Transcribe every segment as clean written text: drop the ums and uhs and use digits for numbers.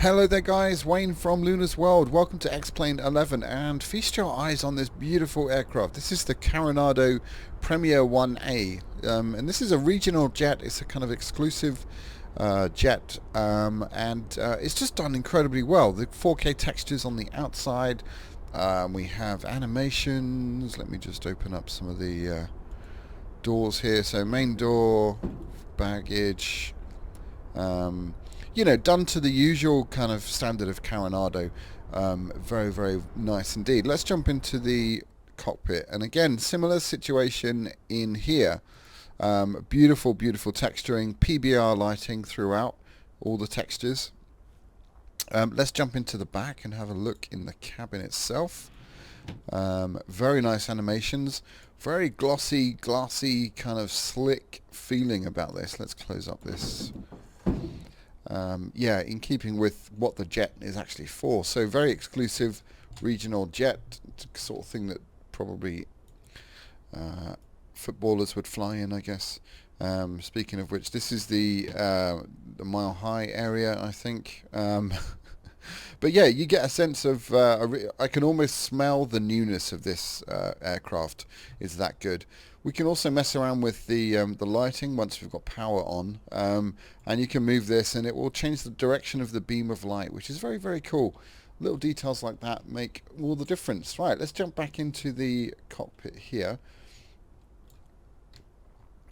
Hello there guys, Wayne from Luna's World. Welcome to X-Plane 11 and feast your eyes on this beautiful aircraft. This is the Carenado Premier 1A and this is a regional jet. It's a kind of exclusive jet and it's just done incredibly well. The 4K textures on the outside, we have animations. Let me just open up some of the doors here. So main door, baggage, you know, done to the usual kind of standard of Carenado. Very, very nice indeed. Let's jump into the cockpit. And again, similar situation in here. Beautiful, beautiful texturing, PBR lighting throughout, all the textures. Let's jump into the back and have a look in the cabin itself. Very nice animations. Very glossy, glassy, kind of slick feeling about this. Let's close up this. Yeah, in keeping with what the jet is actually for. So very exclusive regional jet, sort of thing that probably footballers would fly in, I guess. Speaking of which, this is the Mile High area, I think. But yeah, you get a sense of, I can almost smell the newness of this aircraft. It's that good. We can also mess around with the lighting once we've got power on, and you can move this and it will change the direction of the beam of light, which is very, very cool. Little details like that make all the difference. Right, let's jump back into the cockpit here.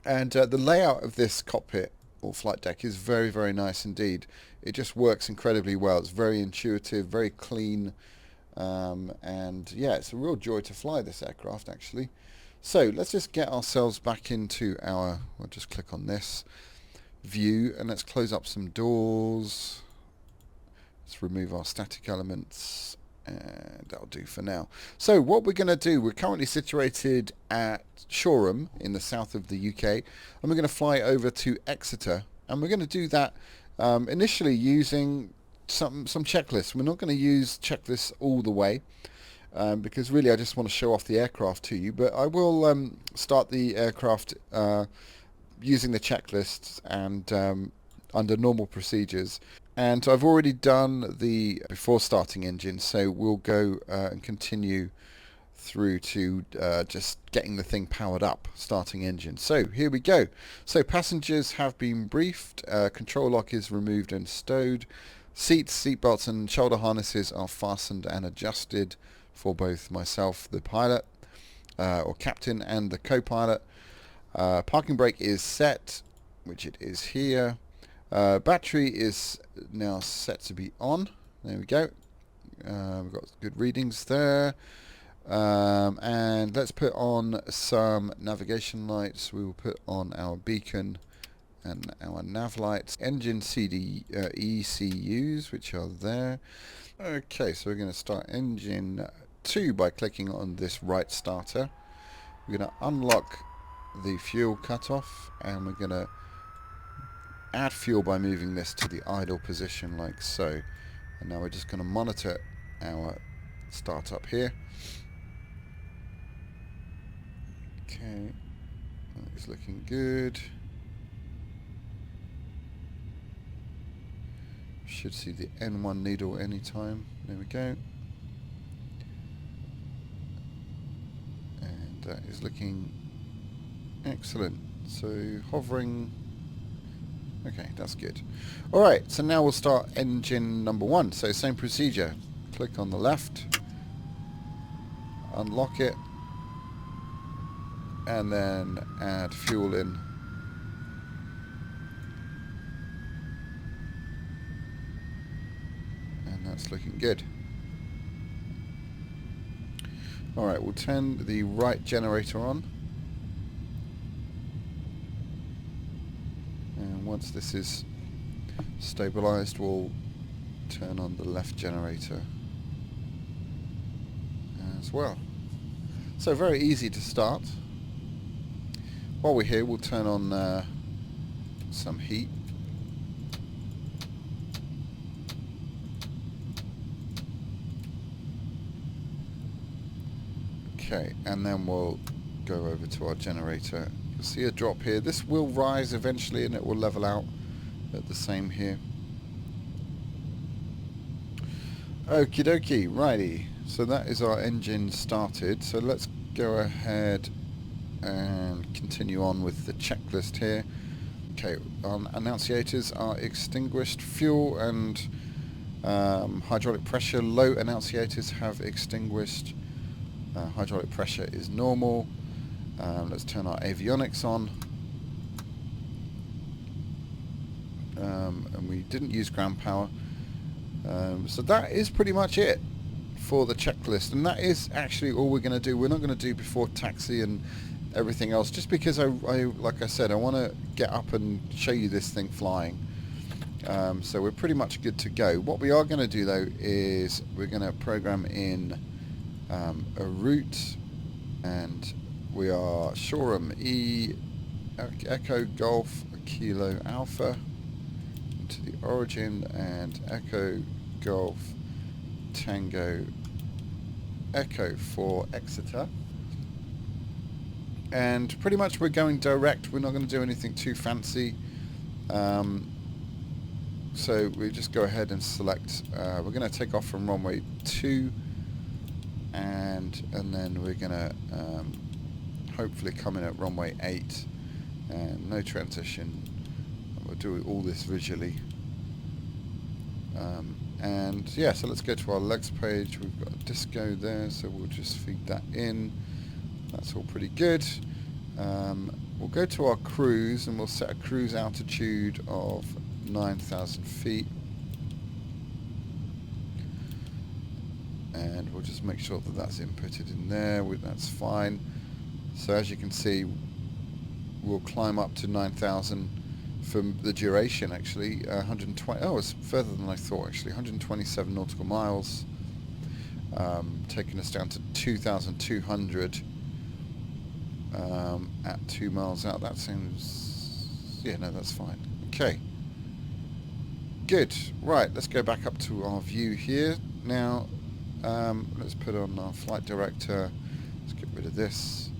And the layout of this cockpit or flight deck is very, very nice indeed. It just works incredibly well. It's very intuitive, very clean, and yeah, it's a real joy to fly this aircraft actually. So let's just get ourselves back into our, we'll just click on this view and let's close up some doors. Let's remove our static elements and that'll do for now. So what we're going to do, we're currently situated at Shoreham in the south of the UK, and we're going to fly over to Exeter, and we're going to do that initially using some checklists. We're not going to use checklists all the way because really I just want to show off the aircraft to you, but I will start the aircraft using the checklists and under normal procedures. And I've already done the before starting engine, so we'll go and continue through to just getting the thing powered up, starting engine. So here we go. So passengers have been briefed, control lock is removed and stowed, seats, seat belts and shoulder harnesses are fastened and adjusted for both myself, the pilot or captain, and the co-pilot. Parking brake is set, which it is here. Battery is now set to be on. There we go. We've got good readings there. And let's put on some navigation lights. We will put on our beacon and our nav lights. Engine CD ECUs, which are there. Okay, so we're going to start engine 2 by clicking on this right starter. We're going to unlock the fuel cutoff, and we're going to add fuel by moving this to the idle position like so. And now we're just going to monitor our startup here. Okay, that is looking good. Should see the N1 needle anytime. There we go. And that is looking excellent. So hovering. Okay, that's good. Alright, so now we'll start engine number 1. So same procedure. Click on the left, unlock it, and then add fuel in. And that's looking good. Alright, we'll turn the right generator on. And once this is stabilized, we'll turn on the left generator as well. So very easy to start. While we're here, we'll turn on some heat. Okay, and then we'll go over to our generator. You'll see a drop here. This will rise eventually and it will level out at the same here. Okie dokie, righty. So that is our engine started. So let's go ahead and continue on with the checklist here. Okay, annunciators are extinguished. Fuel and hydraulic pressure, low annunciators have extinguished. Hydraulic pressure is normal. Let's turn our avionics on. And we didn't use ground power. So that is pretty much it for the checklist, and that is actually all we're going to do. We're not going to do before taxi and everything else, just because I like I said, I want to get up and show you this thing flying. So we're pretty much good to go. What we are going to do though is we're going to program in a route, and we are Shoreham E Echo Golf Kilo Alpha to the origin, and Echo Golf Tango Echo for Exeter. And pretty much we're going direct. We're not going to do anything too fancy. So we just go ahead and select, we're going to take off from runway 2, and then we're going to hopefully come in at runway 8, and no transition. We'll do all this visually. And yeah, so let's go to our legs page. We've got a disco there, so we'll just feed that in. That's all pretty good. We'll go to our cruise, and we'll set a cruise altitude of 9,000 feet. And we'll just make sure that that's inputted in there. That's fine. So as you can see, we'll climb up to 9,000 for the duration, actually. 120, oh, it's further than I thought, actually. 127 nautical miles, taking us down to 2,200 at 2 miles out. That seems, yeah, no, that's fine. Okay, good. Right, let's go back up to our view here now. Let's put on our flight director. Let's get rid of this.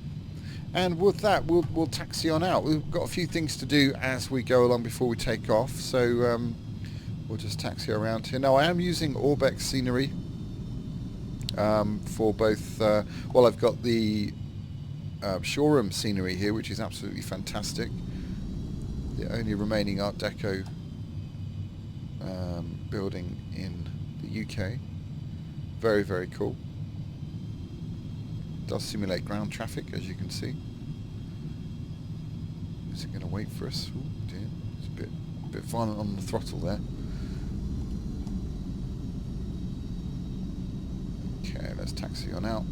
And with that, we'll taxi on out. We've got a few things to do as we go along before we take off, so we'll just taxi around here. Now, I am using Orbex scenery for both. Well, I've got the Shoreham scenery here, which is absolutely fantastic. The only remaining Art Deco building in the UK. Very, very cool. Does simulate ground traffic, as you can see. Is it going to wait for us? Oh dear, it's a bit violent on the throttle there. Okay, let's taxi on out.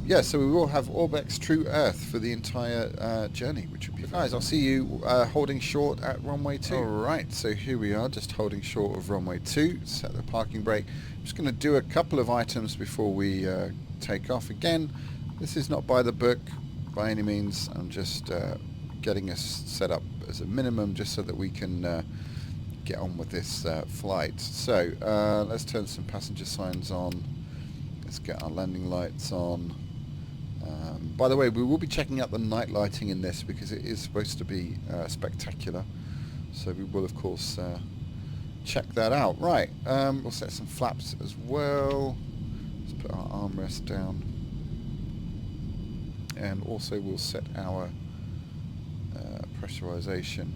Yeah, so we will have Orbex True Earth for the entire journey, which would be guys. I'll see you holding short at runway 2. Alright, so here we are, just holding short of runway 2. Set the parking brake. I'm just going to do a couple of items before we take off. Again, this is not by the book by any means. I'm just getting us set up as a minimum just so that we can get on with this flight. So let's turn some passenger signs on. Let's get our landing lights on. By the way, we will be checking out the night lighting in this because it is supposed to be spectacular. So we will, of course, check that out. Right, we'll set some flaps as well. Let's put our armrest down. And also we'll set our pressurization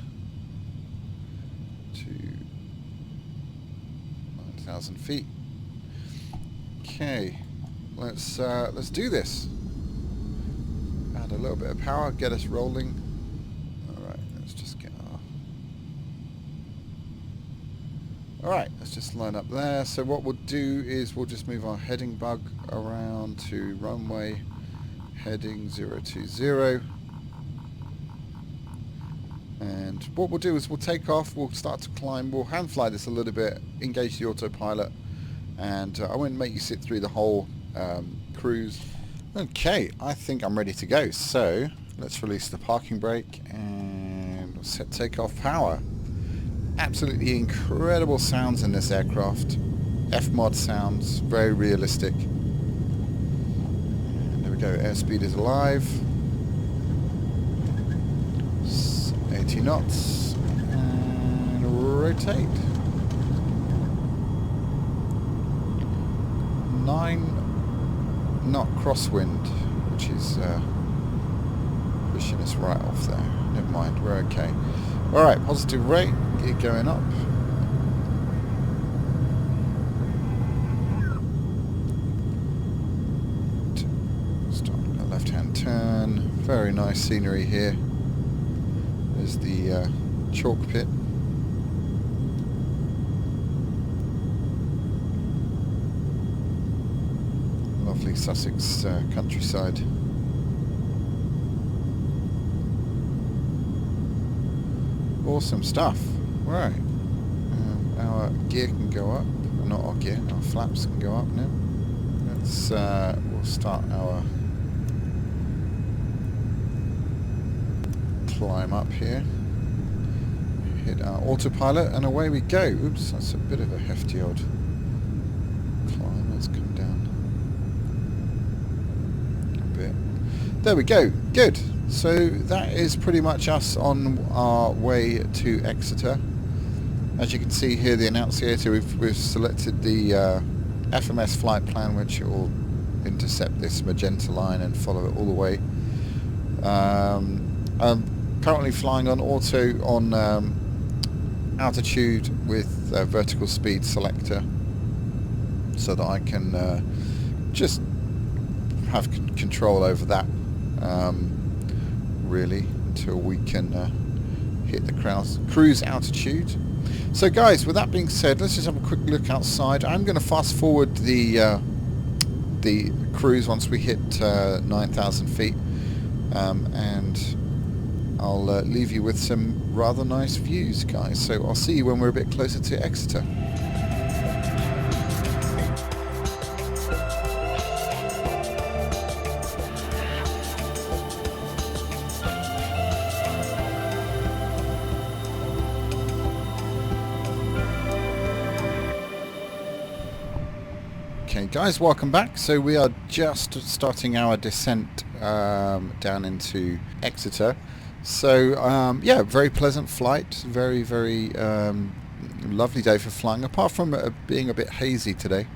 to 9,000 feet. Okay, let's do this. Add a little bit of power, get us rolling. Alright, let's just get our... Alright, let's just line up there. So what we'll do is we'll just move our heading bug around to runway heading 020. And what we'll do is we'll take off, we'll start to climb, we'll hand fly this a little bit, engage the autopilot, and I won't make you sit through the whole cruise. Okay, I think I'm ready to go. So let's release the parking brake and we'll set takeoff power. Absolutely incredible sounds in this aircraft. F-mod sounds, very realistic. And there we go, airspeed is alive. 80 knots. And rotate. 9 knot crosswind, which is pushing us right off there. Never mind, we're okay. Alright, positive rate, gear going up. Starting a left-hand turn. Very nice scenery here. There's the chalk pit. Lovely Sussex countryside. Awesome stuff. Right. Our gear can go up. Not our gear, our flaps can go up now. Let's we'll start our climb up here. Hit our autopilot and away we go. Oops, that's a bit of a hefty old climb. Let's come down a bit. There we go. Good. So that is pretty much us on our way to Exeter. As you can see here, the annunciator, we've selected the FMS flight plan, which will intercept this magenta line and follow it all the way. I'm currently flying on auto on altitude with vertical speed selector, so that I can just have control over that. Really, until we can hit the cruise altitude. So guys, with that being said, let's just have a quick look outside. I'm going to fast forward the cruise once we hit 9,000 feet, and I'll leave you with some rather nice views, guys. So I'll see you when we're a bit closer to Exeter. Okay guys, welcome back. So we are just starting our descent down into Exeter. So yeah, very pleasant flight, very lovely day for flying, apart from being a bit hazy today.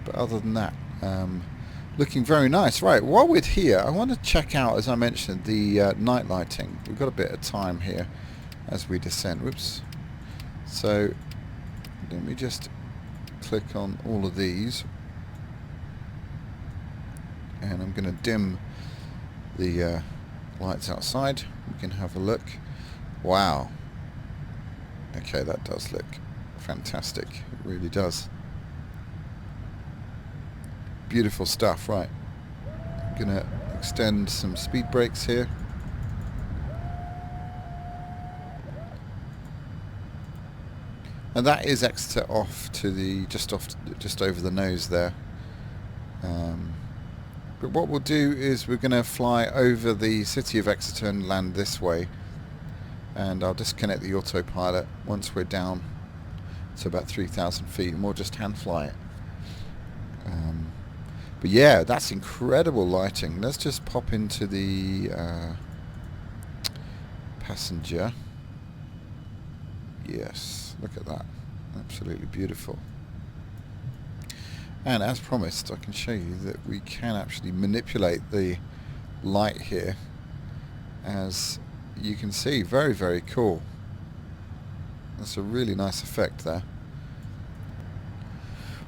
But other than that, looking very nice. Right, while we're here, I want to check out, as I mentioned, the night lighting. We've got a bit of time here as we descend. Whoops. So let me just click on all of these, and I'm going to dim the lights outside. We can have a look. Wow. Okay, that does look fantastic. It really does. Beautiful stuff. Right, I'm going to extend some speed brakes here. And that is Exeter off to the just over the nose there. But what we'll do is we're going to fly over the city of Exeter and land this way. And I'll disconnect the autopilot once we're down to about 3,000 feet, and we'll just hand fly it. But yeah, that's incredible lighting. Let's just pop into the passenger. Yes, look at that. Absolutely beautiful. And as promised, I can show you that we can actually manipulate the light here. As you can see, very cool. That's a really nice effect there.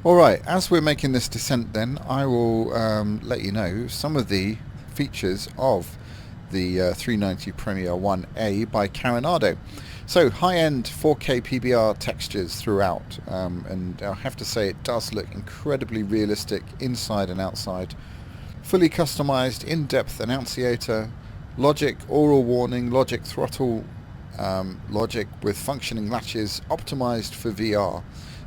Alright, as we're making this descent then, I will let you know some of the features of the 390 Premier 1A by Carenado. So high-end 4K PBR textures throughout, and I have to say it does look incredibly realistic inside and outside. Fully customized in-depth annunciator, logic aural warning, logic throttle, logic with functioning latches, optimized for VR.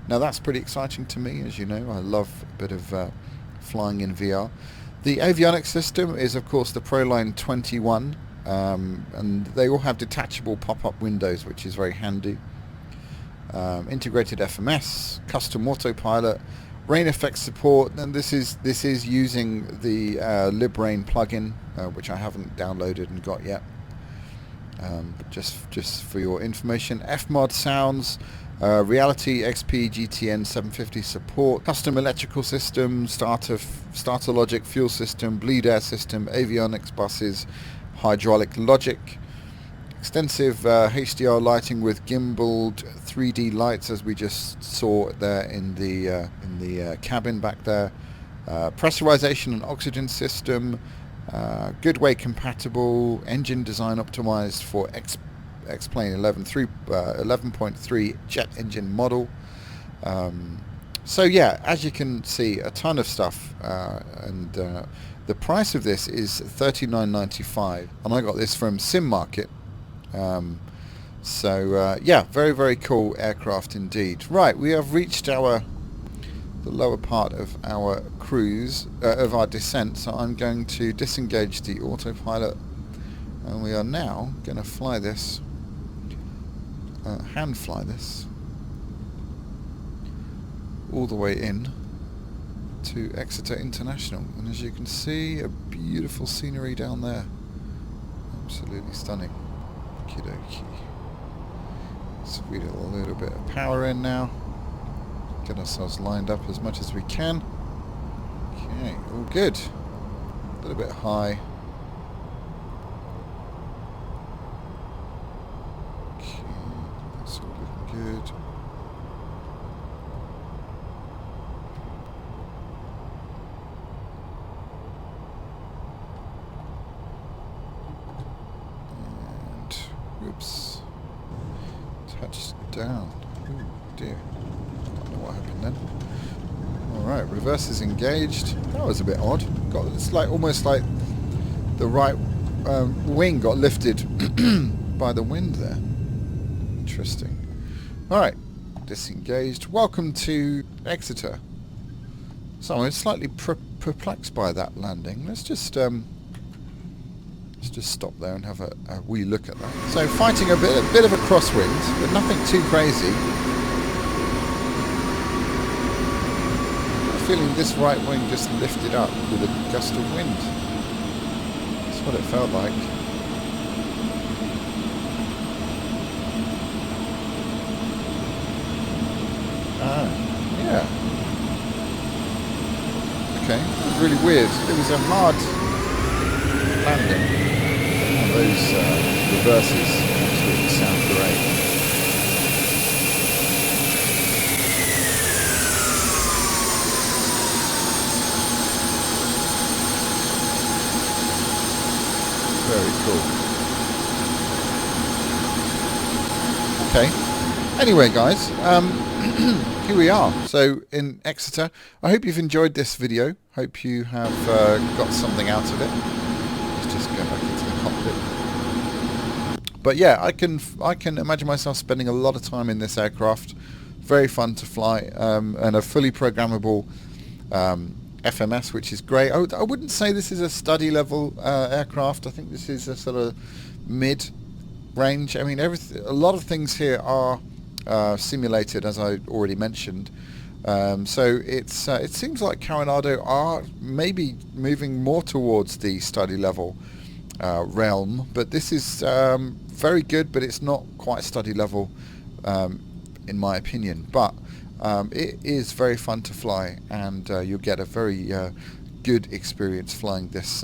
Now that's pretty exciting to me, as you know. I love a bit of flying in VR. The avionics system is of course the Proline 21. And they all have detachable pop-up windows, which is very handy. Integrated FMS, custom autopilot, rain effects support, and this is using the LibRain plugin, which I haven't downloaded and got yet. But just for your information, FMod sounds, Reality XP GTN 750 support, custom electrical system, starter logic, fuel system, bleed air system, avionics buses, hydraulic logic, extensive HDR lighting with gimbaled 3D lights, as we just saw there in the cabin back there. Pressurization and oxygen system, good way compatible, engine design optimized for X-Plane 11.3 jet engine model. So yeah, as you can see, a ton of stuff, and the price of this is $39.95, and I got this from Sim Market. So yeah, very, very cool aircraft indeed. Right, we have reached the lower part of our cruise, of our descent, so I'm going to disengage the autopilot, and we are now going to fly this, hand fly this all the way in to Exeter International. And as you can see, a beautiful scenery down there, absolutely stunning. Okie dokie. So we get a little bit of power in now, get ourselves lined up as much as we can. Okay, all good. A little bit high. Okay, that's all looking good. And whoops, touched down. Oh dear, I don't know what happened then. Alright, reverse is engaged. That was a bit odd. It's like almost like the right wing got lifted by the wind there. Interesting. Alright, disengaged. Welcome to Exeter. So I'm slightly perplexed by that landing. Let's just stop there and have a wee look at that. So fighting a bit of a crosswind, but nothing too crazy. Feeling this right wing just lifted up with a gust of wind. That's what it felt like. Ah, yeah. Okay, it was really weird. It was a hard landing. And those reverses absolutely sound great. Very cool. Okay. Anyway, guys, here we are. So in Exeter, I hope you've enjoyed this video. Hope you have got something out of it. Let's just go back into the cockpit. But yeah, I can imagine myself spending a lot of time in this aircraft. Very fun to fly, and a fully programmable FMS, which is great. I wouldn't say this is a study level aircraft. I think this is a sort of mid range. I mean, a lot of things here are simulated, as I already mentioned. So it seems like Carenado are maybe moving more towards the study level realm, but this is very good, but it's not quite study level in my opinion. But it is very fun to fly, and you'll get a very good experience flying this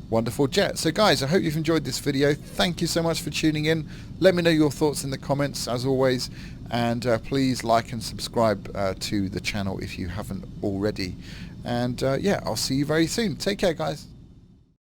wonderful jet. So guys, I hope you've enjoyed this video. Thank you so much for tuning in. Let me know your thoughts in the comments as always, and please like and subscribe to the channel if you haven't already. And yeah, I'll see you very soon. Take care, guys.